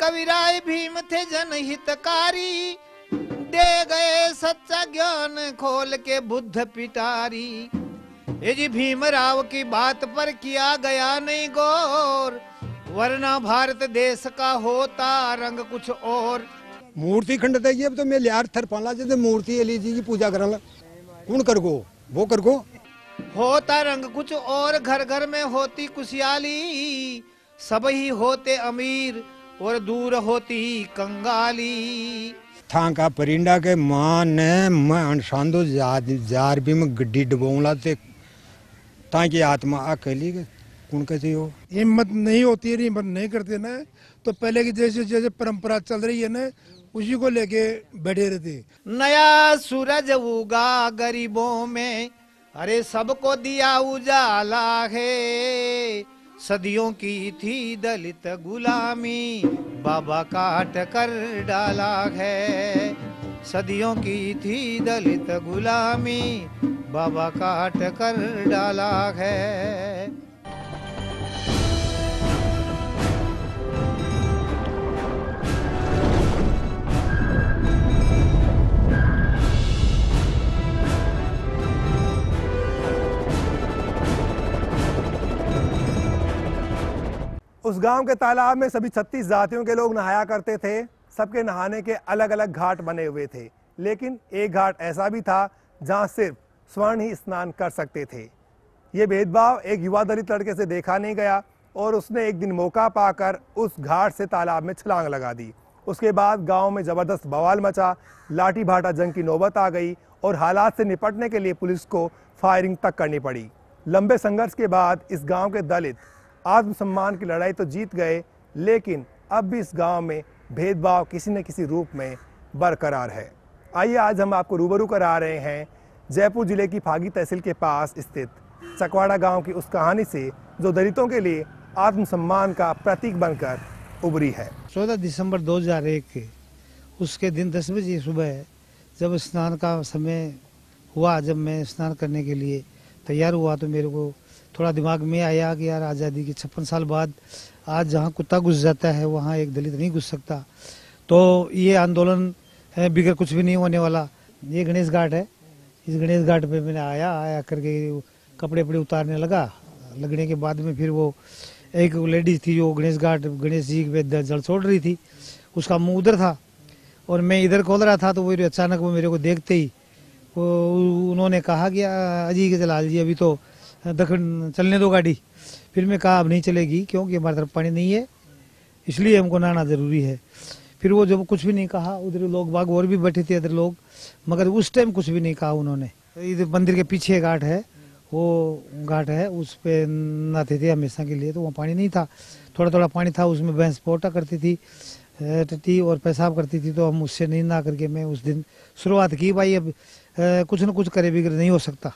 कविराय भीम थे जनहितकारी, दे गए सच्चा ज्ञान खोल के बुद्ध पिटारी। ये जी भीमराव की बात पर किया गया नहीं गौर, वरना भारत देश का होता रंग कुछ और। मूर्ति खंडित है, तो मैं लियार थर पाला जैसे मूर्ति अली जी की पूजा करला कौन कर गो वो कर गो। होता रंग कुछ और, घर घर में होती खुशहाली, सब ही होते अमीर और दूर होती कंगाली। था का परिंडा के मां ने मैं अनसांदो जार भी में गड्डी डबोला ते ताकि आत्मा अकेली कौन कैसे हो। हिम्मत नहीं होती है, हिम्मत नहीं करते ना, तो पहले की जैसे जैसे परंपरा चल रही है ना उसी को लेके बैठे रहते। नया सूरज उगा गरीबों में, अरे सबको दिया उजाला है। सदियों की थी दलित गुलामी, बाबा काट कर डाला है। सदियों की थी दलित गुलामी, बाबा काट कर डाला है। उस गांव के तालाब में सभी 36 जातियों के लोग नहाया करते थे। सबके नहाने के अलग अलग घाट बने हुए थे, लेकिन एक घाट ऐसा भी था जहां सिर्फ स्वर्ण ही स्नान कर सकते थे। ये भेदभाव एक युवा दलित लड़के से देखा नहीं गया और उसने एक दिन मौका पाकर उस घाट से तालाब में छलांग लगा दी। उसके बाद गांव में जबरदस्त बवाल मचा, लाठी भाटा जंग की नौबत आ गई और हालात से निपटने के लिए पुलिस को फायरिंग तक करनी पड़ी। लंबे संघर्ष के बाद इस गाँव के दलित आत्मसम्मान की लड़ाई तो जीत गए, लेकिन अब भी इस गांव में भेदभाव किसी न किसी रूप में बरकरार है। आइए आज हम आपको रूबरू करा रहे हैं जयपुर जिले की फागी तहसील के पास स्थित चकवाड़ा गांव की उस कहानी से जो दलितों के लिए आत्मसम्मान का प्रतीक बनकर उभरी है। 14 दिसंबर 2001 के उसके दिन 10 बजे सुबह जब स्नान का समय हुआ, जब मैं स्नान करने के लिए तैयार हुआ तो मेरे को थोड़ा दिमाग में आया कि यार आज़ादी के 56 साल बाद आज जहाँ कुत्ता घुस जाता है वहाँ एक दलित नहीं घुस सकता। तो ये आंदोलन है बिगड़ कुछ भी नहीं होने वाला। ये गणेश घाट है, इस गणेश घाट पे मैंने आया करके कपड़े वपड़े उतारने लगने के बाद में फिर वो एक लेडीज थी जो गणेश जी पे जल छोड़ रही थी, उसका मुँह उधर था और मैं इधर खोल रहा था। तो वो अचानक वो मेरे को देखते ही उन्होंने कहा कि अजी के जलाल जी अभी तो दखन चलने दो गाड़ी। फिर मैं कहा अब नहीं चलेगी क्योंकि हमारी तरफ पानी नहीं है, इसलिए हमको नहाना ज़रूरी है। फिर वो जब कुछ भी नहीं कहा, उधर लोग बाग और भी बैठे थे इधर लोग, मगर उस टाइम कुछ भी नहीं कहा उन्होंने। इधर मंदिर के पीछे घाट है, वो घाट है, उस पे नहाते थे हमेशा के लिए। तो वहाँ पानी नहीं था, थोड़ा थोड़ा पानी था, उसमें भैंस पोटा करती थी और पेशाब करती थी। तो हम उससे नहीं नहा करके मैं उस दिन शुरुआत की, भाई अब कुछ न कुछ करे बिगड़ नहीं हो सकता।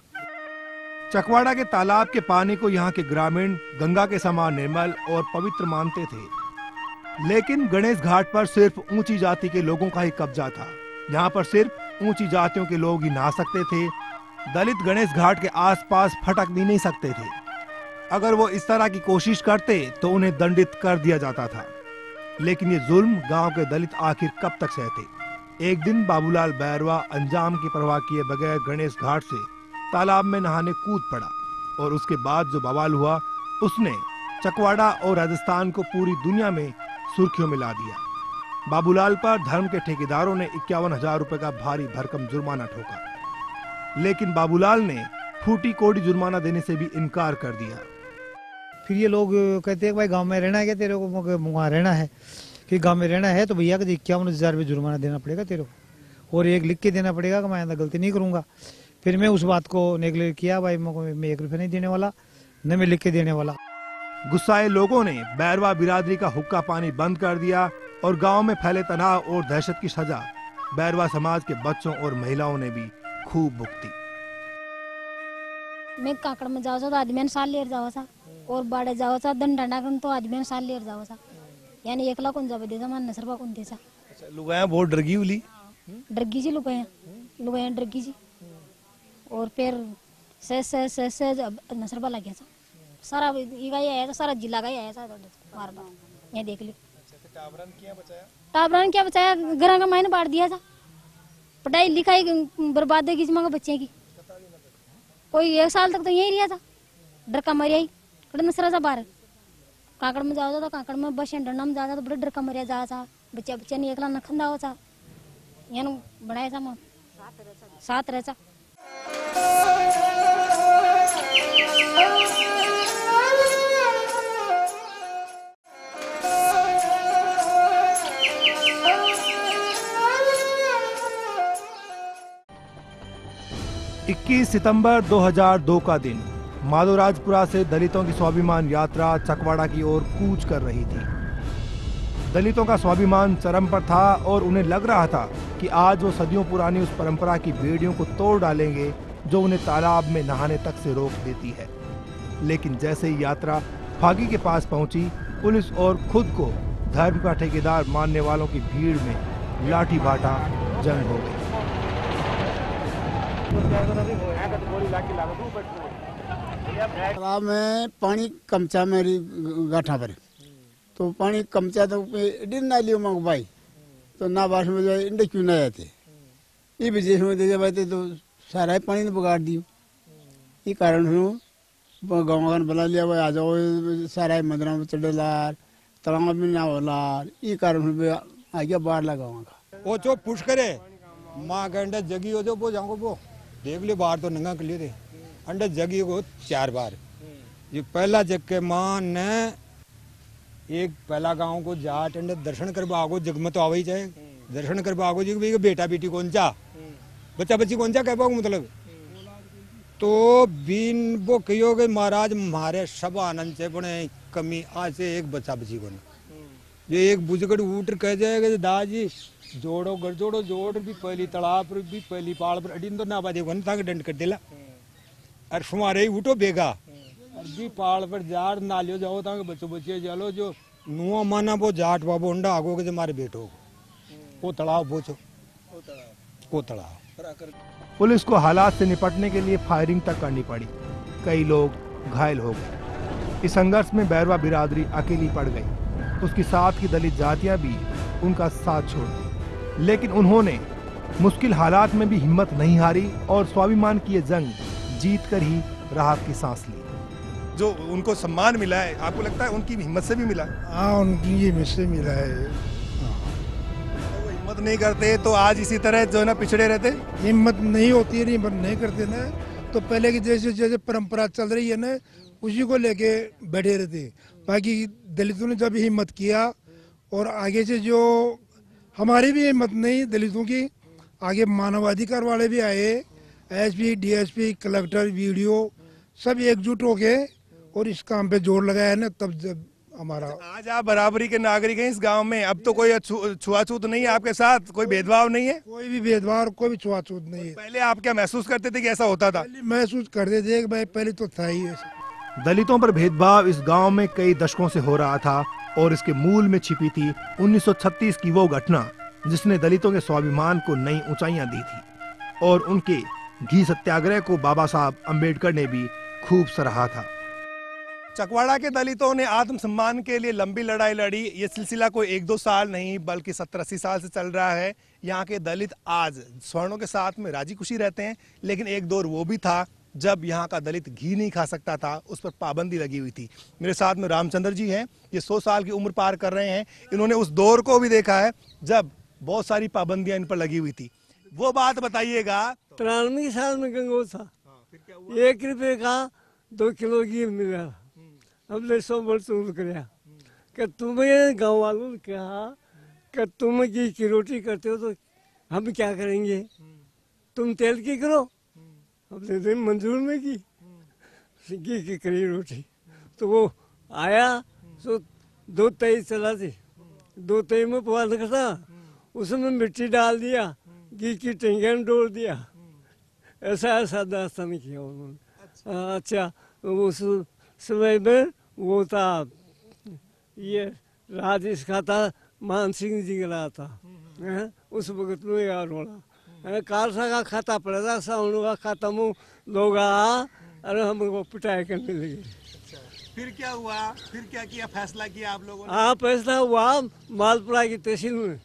चकवाड़ा के तालाब के पानी को यहाँ के ग्रामीण गंगा के समान निर्मल और पवित्र मानते थे, लेकिन गणेश घाट पर सिर्फ ऊंची जाति के लोगों का ही कब्जा था। यहाँ पर सिर्फ ऊंची जातियों के लोग ही नहा सकते थे। दलित गणेश घाट के आसपास फटक भी नहीं सकते थे। अगर वो इस तरह की कोशिश करते तो उन्हें दंडित कर दिया जाता था। लेकिन ये जुल्म गांव के दलित आखिर कब तक सहते। एक दिन बाबूलाल बैरवा अंजाम की परवाह किए बगैर गणेश घाट से तालाब में नहाने कूद पड़ा और उसके बाद जो बवाल हुआ उसने चकवाड़ा और राजस्थान को पूरी दुनिया में सुर्खियों में ला दिया। बाबूलाल पर धर्म के ठेकेदारों ने 51,000 रुपए का भारी भरकम जुर्माना ठोका, लेकिन बाबूलाल ने फूटी कोड़ी जुर्माना देने से भी इनकार कर दिया। फिर ये लोग कहते हैं भाई गांव में रहना है क्या तेरे को, वहाँ रहना है कि गांव में रहना है तो भैया कि 51,000 रुपये जुर्माना देना पड़ेगा तेरे को, और एक लिख के देना पड़ेगा कि मैं आइंदा गलती नहीं करूँगा। फिर मैं उस बात को नेगलेक्ट किया, भाई मैं 1 रुपया नहीं देने वाला, न मैं लिख के देने वाला। गुस्साए लोगों ने बैरवा बिरादरी का हुक्का पानी बंद कर दिया और गांव में फैले तनाव और दहशत की सजा बैरवा समाज के बच्चों और महिलाओं ने भी खूब भुगती। मैं काकड़ में जाओ तो आदमी साल लेर जाओ सा और बाड़े जाओ सा दंड डाकन तो आदमी साल लेर जाओ सा, यानी 1 लाख जब दे मान नसरबा कौन दे सा। लुगाया बहुत डरगी उली, डरगी जी लुगाया डरगी जी। और फिर से नसरबा लग गया था सारा, ये आया था सारा जिला का ही आया था। मार बात ये देख ली। टाबरान क्या बचाया, घर का मायने बांट दिया था, पढ़ाई लिखाई बर्बाद है किसी माँ बच्चे की। कोई 1 साल तक तो यही रहा था, डर का मरिया ही कड़े नसरा सा बाहर काकड़ में जाओ तो काकड़ में बस डंडा में जाता तो बड़े डर का मरिया जा था, बच्चा नहीं एकला नखंदा हो था, यहाँ बनाया था माँ साथ रहता। 21 सितंबर 2002 का दिन माधोराजपुरा से दलितों की स्वाभिमान यात्रा चकवाड़ा की ओर कूच कर रही थी। दलितों का स्वाभिमान चरम पर था और उन्हें लग रहा था कि आज वो सदियों पुरानी उस परंपरा की बेड़ियों को तोड़ डालेंगे जो उन्हें तालाब में नहाने तक से रोक देती है। लेकिन जैसे ही यात्रा फागी के पास पहुंची, पुलिस और खुद को धर्म का ठेकेदार मानने वालों की भीड़ में लाठी भाटा जंग हो गई। तालाब में पानी कमचा मेरी गाठा पर, तो पानी कमचा तो डिन ना लियो मांग भाई, तो ना बास में जो इंडे क्यों ना जाते, ये विदेश में देखे भाई तो सारा ही पानी ने बिगाड़ दियो। ये कारण से गाँव का बना लिया भाई, आ जाओ सारा मंदिरों में चढ़े लार, तालाब में ना हो लार, ये कारण से आ गया बाढ़ लगा वहाँ का। वो जो पुश करे माँ का अंडा जगी हो जो वो जाऊंगा वो देख लियो, बाहर तो नंगा कर लियो थे अंडा जगी को 4 बार। ये पहला जग के माँ ने एक पहला गांव को जाट अंडे दर्शन करवा आगो, जग में तो आवा ही जाए, दर्शन करवा आगो जी भाई बेटा बेटी कौन चा, बच्चा बच्ची कौन चा कह पाओ मतलब, तो बिन वो कहो कि महाराज हमारे सब आनंद से बने कमी आज से एक बच्चा बची को ये एक बुजगड़ उठ कह जाएगा दादी जोड़ो घर जोड़ो जोड़ भी पहली तालाब पर भी पहली पहाड़ पर अडिन तो ना बाजे वन था दंड कर देला और सुमारे ही उठो बेगा और भी पहाड़ पर जार नालियो जाओ था बच्चों बच्चे चलो जो नुआ माना वो जाट बाबू अंडा आगो के हमारे बेटो वो तालाब बोचो वो तालाब। पुलिस को हालात से निपटने के लिए फायरिंग तक करनी पड़ी, कई लोग घायल हो गए। इस संघर्ष में बैरवा बिरादरी अकेली पड़ गई, उसके साथ की दलित जातियां भी उनका साथ छोड़ दी। लेकिन उन्होंने मुश्किल हालात में भी हिम्मत नहीं हारी और स्वाभिमान की ये जंग जीत कर ही राहत की सांस ली। जो उनको सम्मान मिला है, आपको लगता है उनकी हिम्मत से भी मिला? हाँ, उनकी हिम्मत से मिला है। वो हिम्मत नहीं करते तो आज इसी तरह जो है ना पिछड़े रहते। हिम्मत नहीं होती है, हिम्मत नहीं करते ना तो पहले की जैसे जैसे परंपरा चल रही है ना उसी को लेके बैठे रहते। बाकी दलितों ने जब हिम्मत किया और आगे से जो हमारी भी हिम्मत नहीं दलितों की, आगे मानवाधिकार वाले भी आए, एसपी डीएसपी कलेक्टर वीडियो सब एकजुट हो गए और इस काम पे जोर लगाया ना, तब जब हमारा आज आप बराबरी के नागरिक हैं इस गांव में। अब तो कोई छुआछूत नहीं है आपके साथ, कोई भेदभाव नहीं है, कोई भी भेदभाव कोई भी छुआछूत नहीं है। पहले आप क्या महसूस करते थे कि ऐसा होता था? महसूस करते थे भाई, पहले तो था ही ऐसा। दलितों पर भेदभाव इस गांव में कई दशकों से हो रहा था और इसके मूल में छिपी थी 1936 की वो घटना जिसने दलितों के स्वाभिमान को नई ऊंचाइयां दी थी और उनके घी सत्याग्रह को बाबा साहब अंबेडकर ने भी खूब सराहा था। चकवाड़ा के दलितों ने आत्मसम्मान के लिए लंबी लड़ाई लड़ी। ये सिलसिला कोई 1-2 साल नहीं बल्कि 70-80 साल से चल रहा है। यहाँ के दलित आज स्वर्णों के साथ में राजी खुशी रहते हैं, लेकिन एक दौर वो भी था जब यहाँ का दलित घी नहीं खा सकता था, उस पर पाबंदी लगी हुई थी। मेरे साथ में रामचंद्र जी हैं, ये 100 साल की उम्र पार कर रहे हैं। इन्होंने उस दौर को भी देखा है जब बहुत सारी पाबंदियां इन पर लगी हुई थी। वो बात बताइएगा। 93 साल में गंगो था, 1 रुपये का 2 किलो घी मिला। हमने 100 वर्ष कराया कि तुम्हें गाँव वालों ने कहा कि तुम घी की रोटी करते हो तो हम क्या करेंगे, तुम तेल की करो। हमने दिन मंजूर में की घी की करी रोटी, तो वो आया तो 2 तई चला थी, 2 तई में पवा रखा, उसमें मिट्टी डाल दिया, घी की टेंगन डोल दिया। ऐसा दास्ता नहीं किया उन्होंने। अच्छा, उस समय में वो था ये राजेश खाता मान सिंह जी का रहा था, उस वक्त में यार होना कारसा का खाता पड़ा था, साउंड का खाता मुँह लोग आ, अरे हमको पिटाई करने लगे। फिर क्या हुआ, फिर क्या किया, फैसला किया आप लोगों ने? हाँ फैसला हुआ मालपुरा की तहसील में,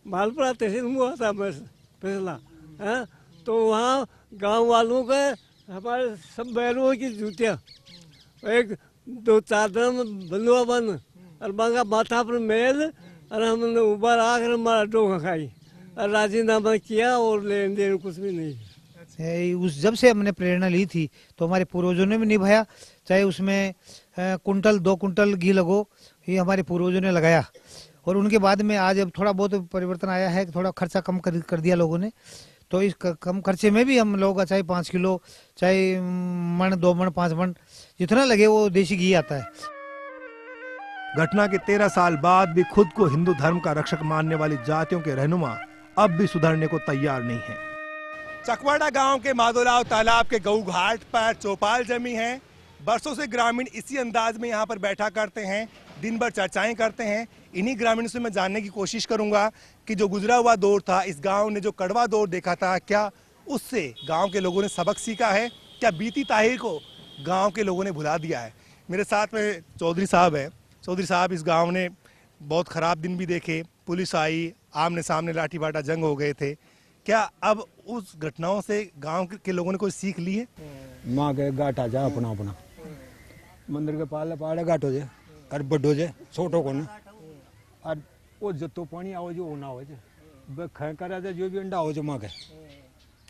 मालपुरा तहसील में हुआ था फैसला है। तो वहाँ गांव वालों का हमारे सब बैलों की जूतियाँ, एक 2 चादर बंधुआ बन और मांगा माथा पर मेल, और हमने ऊपर आकर हमारा डोंगा खाई और राजीनामा किया और लेन देन कुछ भी नहीं। उस जब से हमने प्रेरणा ली थी तो हमारे पूर्वजों ने भी निभाया, चाहे उसमें कुंटल 2 कुंटल घी लगो, ये हमारे पूर्वजों ने लगाया। और उनके बाद में आज अब थोड़ा बहुत परिवर्तन आया है, थोड़ा खर्चा कम कर दिया लोगों ने। तो इस कम खर्चे में भी हम लोगों का चाहे 5 किलो, चाहे मन 2 मन 5 मन जितना लगे वो देसी घी आता है। घटना के 13 साल बाद भी खुद को हिंदू धर्म का रक्षक मानने वाली जातियों के रहनुमा अब भी सुधरने को तैयार नहीं है। चकवाड़ा गांव के माधोलाव तालाब के गऊ घाट पर चौपाल जमी है। बरसों से ग्रामीण इसी अंदाज में यहाँ पर बैठा करते हैं, दिन भर चर्चाएं करते हैं। इन्हीं ग्रामीणों से मैं जानने की कोशिश करूंगा कि जो गुजरा हुआ दौर था, इस गांव ने जो कड़वा दौर देखा था, क्या उससे गांव के लोगों ने सबक सीखा है? क्या बीती तारीख को गांव के लोगों ने भुला दिया है? मेरे साथ में चौधरी साहब है। चौधरी साहब, इस गाँव ने बहुत ख़राब दिन भी देखे, पुलिस आई, आमने सामने लाठी बाटा जंग हो गए थे। क्या अब उस घटनाओं से गांव के लोगों ने कोई सीख ली है? माँ के घाटा जा अपना अपना मंदिर के पाले पहाड़े घाट हो जाए और बड्डो जाए छोटो को ना, और वो जतो पानी आओ जो ना हो जाए खे करा जाए, जो भी अंडा हो जो माँ के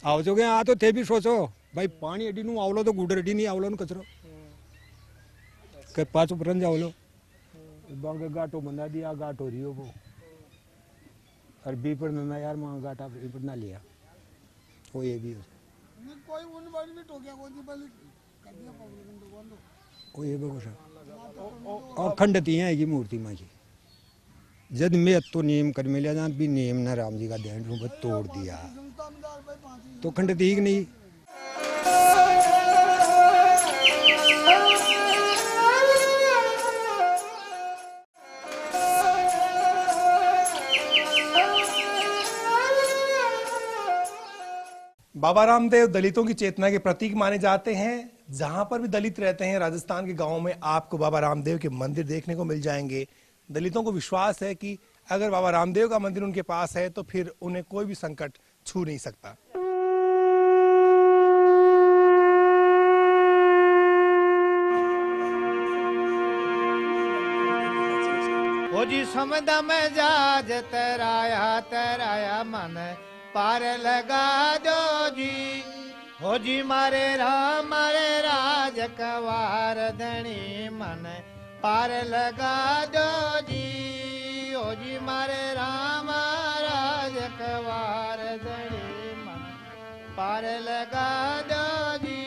आओ जो आ तो थे भी सोचो भाई पानी अड्डी नू आवलो तो गुडर अड्डी नहीं आवलो न कचरो के पाँच उपरन जाओ बांगे घाटो बंदा दिया, घाट हो रही हो वो और बी पर ना यार माँ घाटा पर ना लिया वो ये भी कोई उन बारी भी टोकिया कौन सी पहले वो ये बेगो और खंडती है की मूर्ति माँ की जद में तो नियम कर मिला जान भी नियम ना राम जी का ध्यान रूप तोड़ दिया तो खंडती ही नहीं। बाबा रामदेव दलितों की चेतना के प्रतीक माने जाते हैं। जहां पर भी दलित रहते हैं राजस्थान के गांवों में आपको बाबा रामदेव के मंदिर देखने को मिल जाएंगे। दलितों को विश्वास है कि अगर बाबा रामदेव का मंदिर उनके पास है तो फिर उन्हें कोई भी संकट छू नहीं सकता। ओ जी समदा में जाज तराया मन पार लगा दो जी, हो जी मारे राज कवार धनी मन पार लगा दो जी, हो जी मारे राज कवार धनी मन पार लगा दो जी।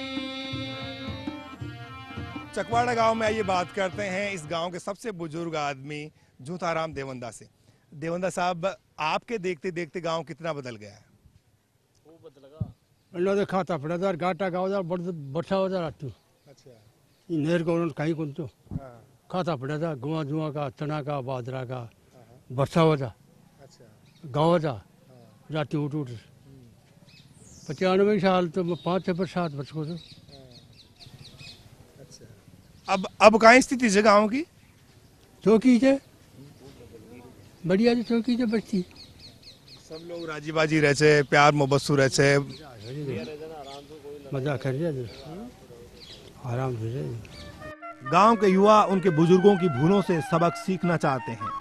चकवाड़ा गांव में आइए बात करते हैं इस गांव के सबसे बुजुर्ग आदमी झूठाराम देवंदा से। देवंदा साहब, आपके देखते देखते गांव कितना बदल गया है? वो बदल गया खाता पड़ा था घाटा गाँव बरसा हो जा अच्छा, नहर को कहीं कौन तो खाता पड़ा था गुआ जुआ का चना का बाजरा का बरसा हो जा गाँव जा जाती उठ 95 साल तो 5-6 बरसात बचको तो। अब कहाँ स्थिति है गाँव की? चौकी है बढ़िया जी, चौकी है बचती, सब लोग राजी बाजी रहे, प्यार मोहब्बत से रहे, मजा कर रहे आराम से रहे। गांव के युवा उनके बुजुर्गों की भूलों से सबक सीखना चाहते हैं,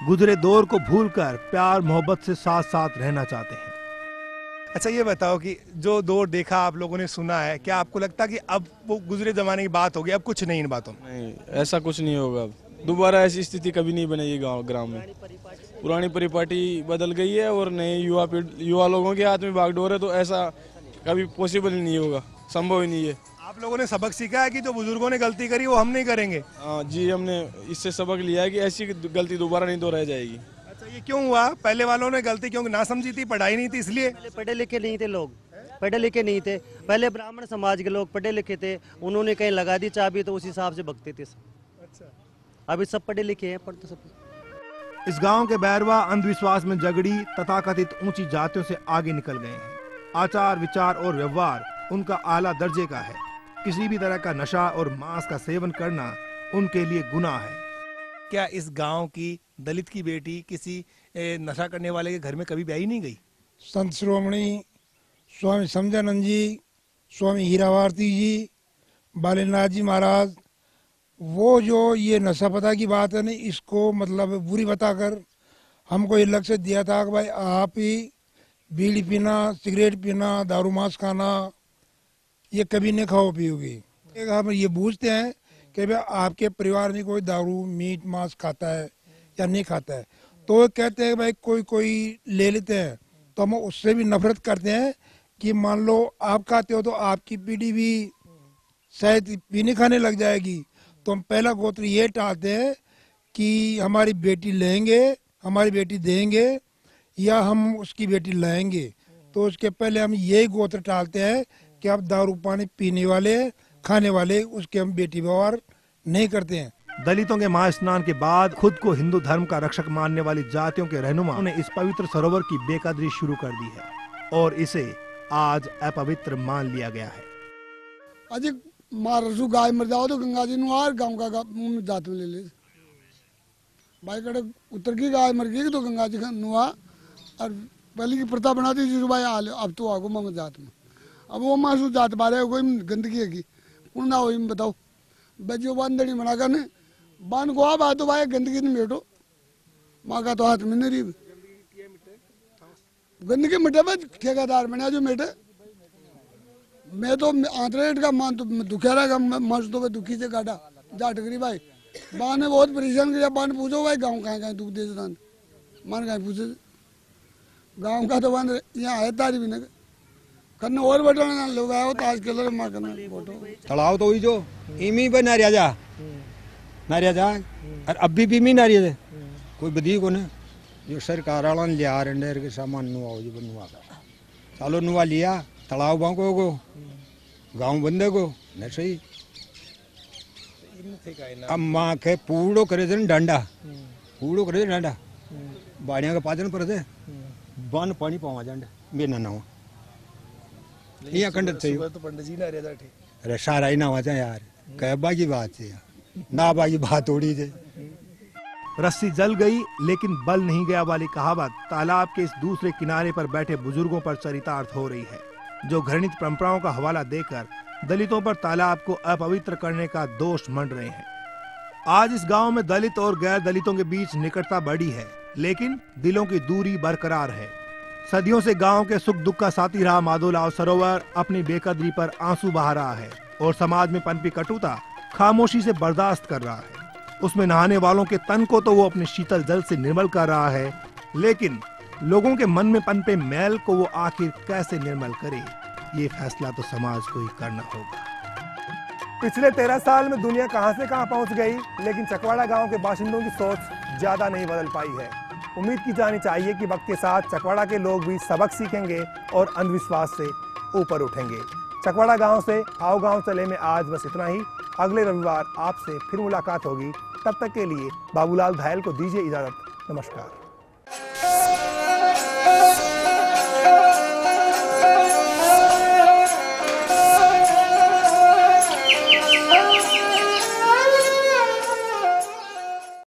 गुजरे दौर को भूलकर प्यार मोहब्बत से साथ साथ रहना चाहते हैं। अच्छा, ये बताओ कि जो दौर देखा आप लोगों ने सुना है, क्या आपको लगता कि अब वो गुजरे जमाने की बात होगी, अब कुछ नहीं इन बातों में? नहीं, ऐसा कुछ नहीं होगा। दोबारा ऐसी स्थिति कभी नहीं बनेगी ग्राम में। पुरानी परिपाटी बदल गई है और नए युवा लोगों के हाथ में बागडोर है, तो ऐसा कभी पॉसिबल ही नहीं होगा, संभव ही नहीं है। आप लोगों ने सबक सीखा है कि जो बुजुर्गों ने गलती करी वो हम नहीं करेंगे? हाँ जी, हमने इससे सबक लिया है कि ऐसी गलती दोबारा नहीं दोहराई जाएगी। अच्छा, ये क्यों हुआ? पहले वालों ने गलती क्यों ना समझी थी? पढ़ाई नहीं थी इसलिए? पढ़े लिखे नहीं थे लोग, पढ़े लिखे नहीं थे। पहले ब्राह्मण समाज के लोग पढ़े लिखे थे, उन्होंने कहीं लगा दी चाबी तो उस हिसाब से भगते थे। अच्छा, अभी सब पढ़े लिखे हैं, पढ़ते सब। इस गांव के बैरवा अंधविश्वास में जगड़ी तथाकथित ऊंची जातियों से आगे निकल गए हैं। आचार विचार और व्यवहार उनका आला दर्जे का है। किसी भी तरह का नशा और मांस का सेवन करना उनके लिए गुनाह है। क्या इस गांव की दलित की बेटी किसी नशा करने वाले के घर में कभी ब्याही नहीं गई? संत श्रोमणी स्वामी समझानंद जी, स्वामी हीरावारती जी, बालेनाथ जी महाराज, वो जो ये नशा पता की बात है ना, इसको मतलब बुरी बताकर हमको ये लक्ष्य दिया था कि भाई आप ही बीड़ी पीना, सिगरेट पीना, दारू मांस खाना ये कभी नहीं खाओ पियोगे। हम ये पूछते हैं कि भाई आपके परिवार में कोई दारू मीट मांस खाता है या नहीं खाता है, तो वो कहते हैं भाई कोई कोई ले लेते हैं, तो हम उससे भी नफरत करते हैं कि मान लो आप खाते हो तो आपकी पीढ़ी भी शायद पीने खाने लग जाएगी। तो हम पहला गोत्र ये टालते हैं कि हमारी बेटी लेंगे, हमारी बेटी देंगे या हम उसकी बेटी लाएंगे। तो उसके पहले हम यही गोत्र टालते हैं कि आप दारू पानी पीने वाले खाने वाले उसके हम बेटी व्यवहार नहीं करते हैं। दलितों के महास्नान के बाद खुद को हिंदू धर्म का रक्षक मानने वाली जातियों के रहनुमा ने इस पवित्र सरोवर की बेकदरी शुरू कर दी है और इसे आज अपवित्र मान लिया गया है। अजी मारसू गाय मर जाओ तो गंगा जी नुआर गांव का मुंह में जात में ले ले भाई कड़े उत्तर की गाय मर गई तो गंगा जी का नुआ और पहले की प्रथा बना दी जी भाई अब तो आगो मम जात में अब वो मासू जात बारे कोई गंदगी है की कौन ना हो बताओ बजो बांधड़ी बना कर ने बांध को आप आ तो भाई गंदगी नहीं बैठो माँ का तो हाथ में नहीं रही गंदगी मिटे बस ठेकेदार बने जो मिटे मैं तो आंतरेट का मान तो दुखा रहेगा मर्ज तो दुखी से काटा जाट करी भाई बान ने बहुत परेशान किया। बान पूछो भाई गाँव कहाँ दुख दे मान कहीं पूछे गाँव का तो बान यहाँ आए तारी भी नहीं करने और बैठो ना लोग आए तो आज के लोग मार करना फोटो तलाव तो हुई जो इमी पे नारिया जा और अभी भी मी नारिया दे कोई बदी को ना जो सरकार वाला ने लिया रेंडर के सामान नुआ जो नुआ चालो नुआ लिया तलाव बांको को गांव बंदे को न सही अब माँ के पूड़ो करे थे डंडा पूड़ो करे डंडा बाड़िया का पाचन पर थे बन पानी पावा जांडा बेना ना हो ये कंडत चाहिए तो पंडित जी ना रह जाते अरे सारा ही ना वाचा यार कहबा की बात है ना बाकी बात उड़ी थे। रस्सी जल गई लेकिन बल नहीं गया वाली कहावत तालाब के इस दूसरे किनारे पर बैठे बुजुर्गों पर चरितार्थ हो रही है, जो घृणित परंपराओं का हवाला देकर दलितों पर तालाब को अपवित्र करने का दोष मंड रहे हैं। आज इस गांव में दलित और गैर दलितों के बीच निकटता बढ़ी है, लेकिन दिलों की दूरी बरकरार है। सदियों से गांव के सुख दुख का साथी रहा माधोलाव सरोवर अपनी बेकदरी पर आंसू बहा रहा है और समाज में पनपी कटुता खामोशी से बर्दाश्त कर रहा है। उसमें नहाने वालों के तन को तो वो अपने शीतल जल से निर्मल कर रहा है, लेकिन लोगों के मन में पनपे मैल को वो आखिर कैसे निर्मल करे, ये फैसला तो समाज को ही करना होगा। पिछले 13 साल में दुनिया कहां से कहां पहुंच गई, लेकिन चकवाड़ा गांव के बाशिंदों की सोच ज्यादा नहीं बदल पाई है। उम्मीद की जानी चाहिए कि वक्त के साथ चकवाड़ा के लोग भी सबक सीखेंगे और अंधविश्वास से ऊपर उठेंगे। चकवाड़ा गांव से आओ गांव चले में आज बस इतना ही। अगले रविवार आपसे फिर मुलाकात होगी। तब तक के लिए बाबूलाल धायल को दीजिए इजाजत। नमस्कार।